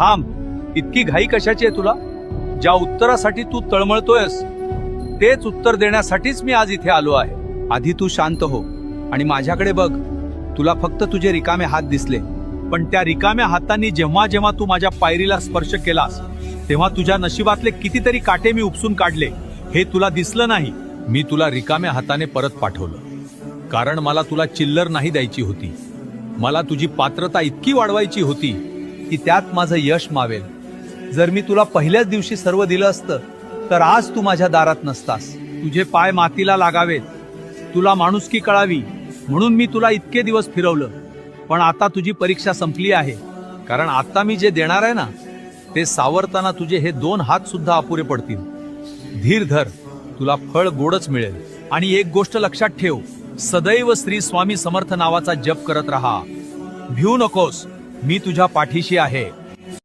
थांब, इतकी घाई कशाची आहे तुला? ज्या उत्तरासाठी तू तळमळतोयस तेच उत्तर देण्यासाठीच मी आज इथे आलो आहे. आधी तू शांत हो आणि माझ्याकडे बघ. तुला फक्त तुझे रिकामे हात दिसले, पण त्या रिकाम्या हातांनी जेव्हा जेव्हा तू माझ्या पायरीला स्पर्श केलास तेव्हा तुझ्या नशिबातले कितीतरी काटे मी उपसून काढले. हे तुला दिसलं नाही. मी तुला रिकाम्या हाताने परत पाठवलं, कारण मला तुला चिल्लर नाही द्यायची होती. मला तुझी पात्रता इतकी वाढवायची होती की त्यात माझं यश मावेल. जर मी तुला पहिल्याच दिवशी सर्व दिलं असतं तर आज तू माझ्या दारात नसतास. तुझे पाय मातीला लागावेत, तुला माणुसकी कळावी म्हणून मी तुला इतके दिवस फिरवलं. पण आता तुझी परीक्षा संपली आहे, कारण आता मी जे देणार आहे ना ते सावरताना तुझे हे 2 हात सुद्धा अपुरे पडतील. धीर धर, तुला फळ गोडच मिळेल. आणि एक गोष्ट लक्षात ठेव, सदैव श्री स्वामी समर्थ नावाचा जप करत राहा. भिवू नकोस, मी तुझ्या पाठीशी आहे.